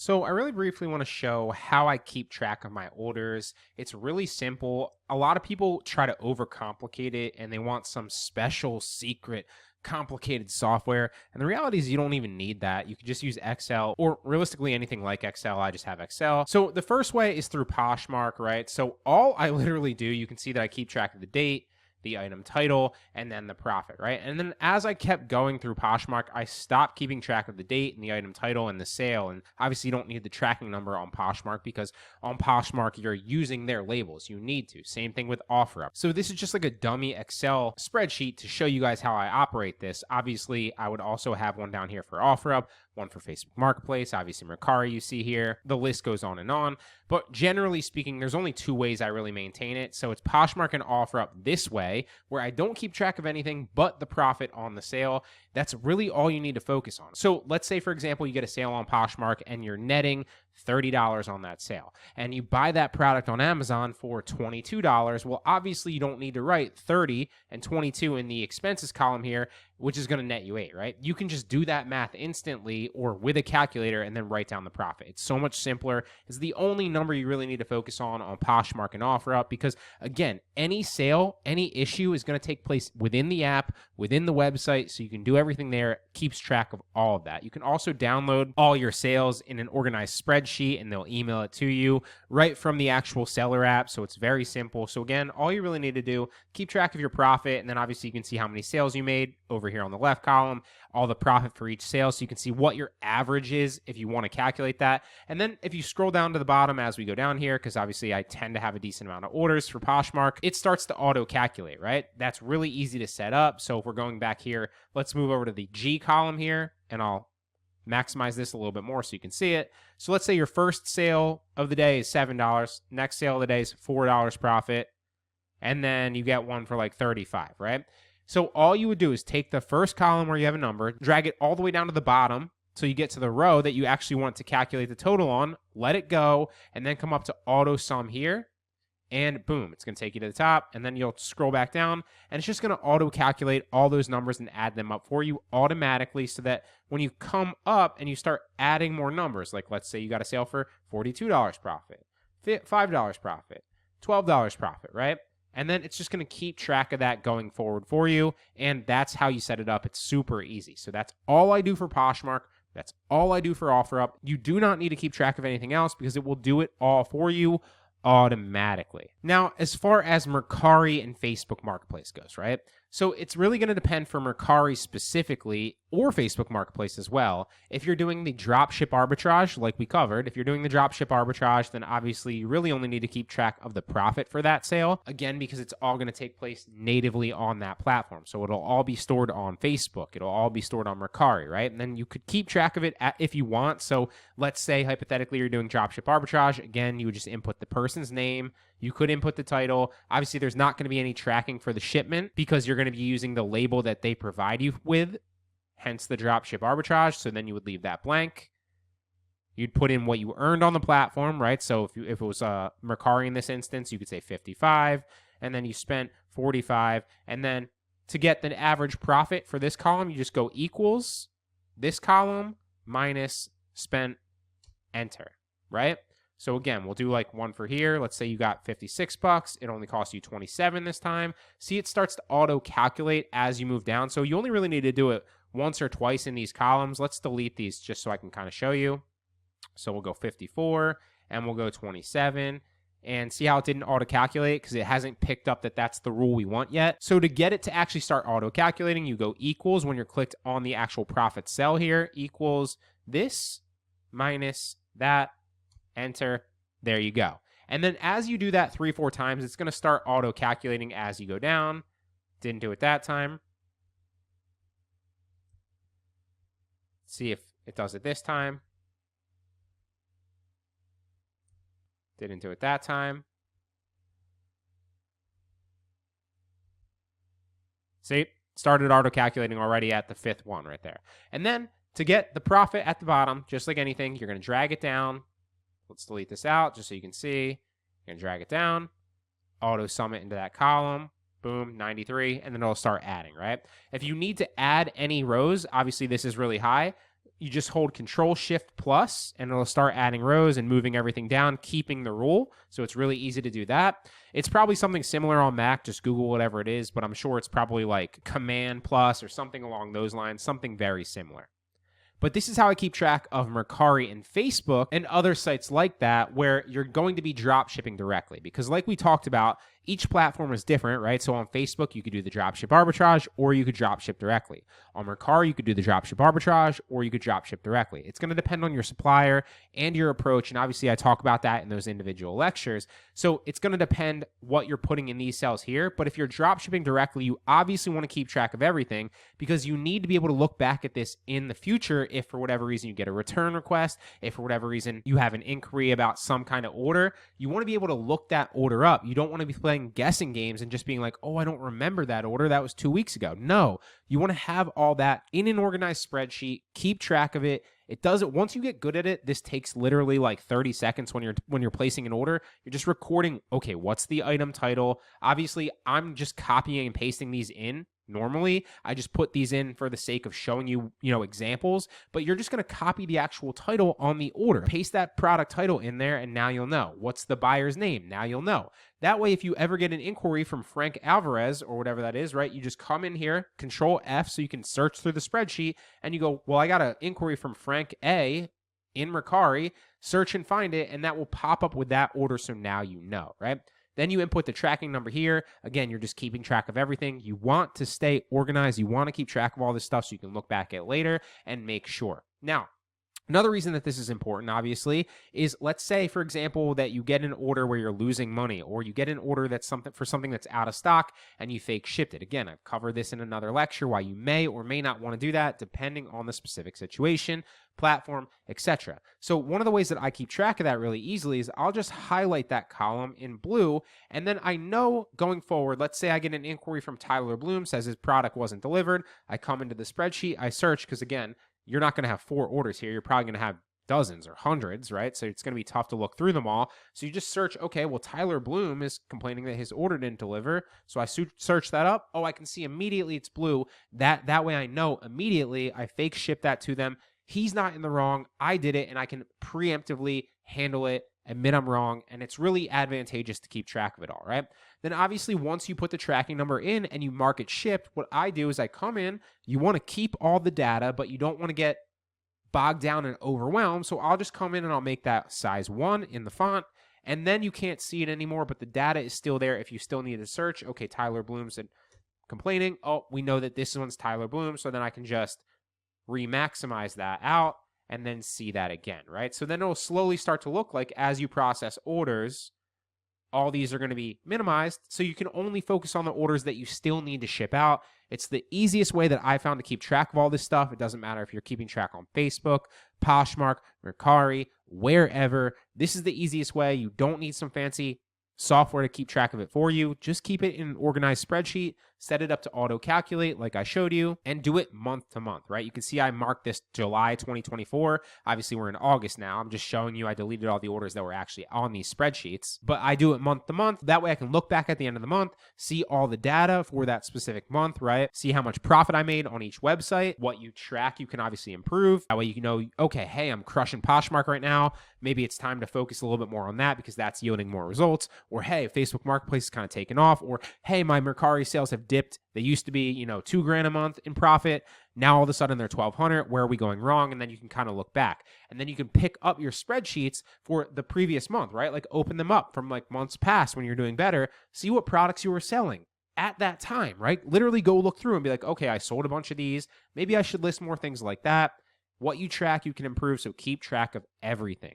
So I really briefly want to show how I keep track of my orders. It's really simple. A lot of people try to overcomplicate it and they want some special secret complicated software. And the reality is you don't even need that. You could just use Excel or realistically anything like Excel. I just have Excel. So the first way is through Poshmark, right? So all I literally do, you can see that I keep track of the date, the item title, and then the profit, right? And then as I kept going through Poshmark, I stopped keeping track of the date and the item title and the sale. And obviously, you don't need the tracking number on Poshmark because on Poshmark, you're using their labels. You need to. Same thing with OfferUp. So this is just like a dummy Excel spreadsheet to show you guys how I operate this. Obviously, I would also have one down here for OfferUp, one for Facebook Marketplace, obviously Mercari you see here. The list goes on and on. But generally speaking, there's only two ways I really maintain it. So it's Poshmark and OfferUp this way, where I don't keep track of anything but the profit on the sale. That's really all you need to focus on. So let's say, for example, you get a sale on Poshmark and you're netting $30 on that sale, and you buy that product on Amazon for $22. Well, obviously you don't need to write 30 and 22 in the expenses column here, which is going to net you 8, right? You can just do that math instantly or with a calculator and then write down the profit. It's so much simpler. It's the only number you really need to focus on Poshmark and OfferUp because, again, any sale, any issue is going to take place within the app, within the website, so you can do everything there. It keeps track of all of that. You can also download all your sales in an organized spreadsheet, and they'll email it to you right from the actual seller app, so it's very simple. So again, all you really need to do, keep track of your profit, and then obviously you can see how many sales you made over here on the left column, all the profit for each sale, so you can see what your average is if you want to calculate that. And then if you scroll down to the bottom as we go down here, because obviously I tend to have a decent amount of orders for Poshmark, it starts to auto calculate, right? That's really easy to set up. So if we're going back here, let's move over to the G column here, and I'll maximize this a little bit more so you can see it. So let's say your first sale of the day is $7, next sale of the day is $4 profit, and then you get one for like 35, right? So all you would do is take the first column where you have a number, drag it all the way down to the bottom so you get to the row that you actually want to calculate the total on, let it go, and then come up to auto sum here, and boom, it's going to take you to the top, and then you'll scroll back down, and it's just going to auto calculate all those numbers and add them up for you automatically so that when you come up and you start adding more numbers, like let's say you got a sale for $42 profit, $5 profit, $12 profit, right? And then it's just going to keep track of that going forward for you. And that's how you set it up. It's super easy. So that's all I do for Poshmark. That's all I do for OfferUp. You do not need to keep track of anything else because it will do it all for you automatically. Now, as far as Mercari and Facebook Marketplace goes, right? So it's really going to depend for Mercari specifically, or Facebook Marketplace as well. If you're doing the dropship arbitrage, like we covered, if you're doing the dropship arbitrage, then obviously you really only need to keep track of the profit for that sale. Again, because it's all going to take place natively on that platform. So it'll all be stored on Facebook. It'll all be stored on Mercari, right? And then you could keep track of it if you want. So let's say hypothetically you're doing dropship arbitrage. Again, you would just input the person's name. You could input the title. Obviously, there's not going to be any tracking for the shipment because you're going to be using the label that they provide you with, hence the dropship arbitrage. So then you would leave that blank. You'd put in what you earned on the platform, right? So if it was Mercari in this instance, you could say 55, and then you spent 45. And then to get the average profit for this column, you just go equals this column minus spent, enter, right? So again, we'll do like one for here. Let's say you got $56. It only costs you 27 this time. See, it starts to auto calculate as you move down. So you only really need to do it once or twice in these columns. Let's delete these just so I can kind of show you. So we'll go 54 and we'll go 27 and see how it didn't auto calculate because it hasn't picked up that that's the rule we want yet. So to get it to actually start auto calculating, you go equals when you're clicked on the actual profit cell here, equals this minus that, enter, there you go. And then as you do that 3-4 times, it's going to start auto calculating as you go down. Didn't do it that time. See if it does it this time. Didn't do it that time. See, started auto calculating already at the 5th one right there. And then to get the profit at the bottom, just like anything, you're going to drag it down. Let's delete this out just so you can see. You're going to drag it down, auto sum it into that column. Boom, 93, and then it'll start adding, right? If you need to add any rows, obviously this is really high. you just hold Control Shift plus, and it'll start adding rows and moving everything down, keeping the rule. So it's really easy to do that. It's probably something similar on Mac. Just Google whatever it is, but I'm sure it's probably like Command plus or something along those lines, something very similar. But this is how I keep track of Mercari and Facebook and other sites like that where you're going to be drop shipping directly. Because like we talked about, each platform is different, right? So on Facebook, you could do the dropship arbitrage or you could drop ship directly. On Mercari, you could do the dropship arbitrage or you could drop ship directly. It's going to depend on your supplier and your approach. And obviously, I talk about that in those individual lectures. So it's going to depend what you're putting in these cells here. But if you're drop shipping directly, you obviously want to keep track of everything because you need to be able to look back at this in the future if for whatever reason you get a return request, if for whatever reason you have an inquiry about some kind of order, you want to be able to look that order up. You don't want to be playing guessing games and just being like, oh, I don't remember that order. That was 2 weeks ago. No, you want to have all that in an organized spreadsheet, keep track of it. It does it once you get good at it. This takes literally like 30 seconds when you're placing an order. You're just recording, okay, what's the item title? Obviously, I'm just copying and pasting these in. Normally, I just put these in for the sake of showing you, examples, but you're just going to copy the actual title on the order. Paste that product title in there, and now you'll know. What's the buyer's name? Now you'll know. That way, if you ever get an inquiry from Frank Alvarez or whatever that is, right, you just come in here, Control F, so you can search through the spreadsheet, and you go, well, I got an inquiry from Frank A in Mercari, search and find it, and that will pop up with that order, so now you know, right? Then you input the tracking number here. Again, you're just keeping track of everything. You want to stay organized. You want to keep track of all this stuff so you can look back at it later and make sure. Now, another reason that this is important, obviously, is let's say, for example, that you get an order where you're losing money, or you get an order that's something that's out of stock and you fake shipped it. Again, I've covered this in another lecture, why you may or may not want to do that depending on the specific situation, platform, etc. So one of the ways that I keep track of that really easily is I'll just highlight that column in blue, and then I know going forward, let's say I get an inquiry from Tyler Bloom, says his product wasn't delivered. I come into the spreadsheet, I search, because again, you're not going to have 4 orders here. You're probably going to have dozens or hundreds, right? So it's going to be tough to look through them all. So you just search, okay, well, Tyler Bloom is complaining that his order didn't deliver. So I search that up. Oh, I can see immediately it's blue. That way I know immediately. I fake ship that to them. He's not in the wrong. I did it, and I can preemptively handle it, admit I'm wrong, and it's really advantageous to keep track of it all, right? Then obviously once you put the tracking number in and you mark it shipped, what I do is I come in, you want to keep all the data, but you don't want to get bogged down and overwhelmed, so I'll just come in and I'll make that size 1 in the font, and then you can't see it anymore, but the data is still there if you still need to search. Okay, Tyler Bloom said complaining. Oh, we know that this one's Tyler Bloom, so then I can just re-maximize that out and then see that again, right? So then it'll slowly start to look like as you process orders, all these are going to be minimized, so you can only focus on the orders that you still need to ship out. It's the easiest way that I found to keep track of all this stuff. It doesn't matter if you're keeping track on Facebook, Poshmark, Mercari, wherever. This is the easiest way. You don't need some fancy software to keep track of it for you. Just keep it in an organized spreadsheet, set it up to auto calculate like I showed you, and do it month to month, right? You can see I marked this July 2024. Obviously, we're in August now. I'm just showing you I deleted all the orders that were actually on these spreadsheets, but I do it month to month. That way I can look back at the end of the month, see all the data for that specific month, right? See how much profit I made on each website. What you track, you can obviously improve. That way you can know, okay, hey, I'm crushing Poshmark right now. Maybe it's time to focus a little bit more on that because that's yielding more results. Or hey, Facebook Marketplace is kind of taken off. Or hey, my Mercari sales have dipped. They used to be, $2,000 a month in profit. Now all of a sudden they're $1,200. Where are we going wrong? And then you can kind of look back. And then you can pick up your spreadsheets for the previous month, right? Like open them up from like months past when you're doing better. See what products you were selling at that time, right? Literally go look through and be like, okay, I sold a bunch of these. Maybe I should list more things like that. What you track, you can improve. So keep track of everything.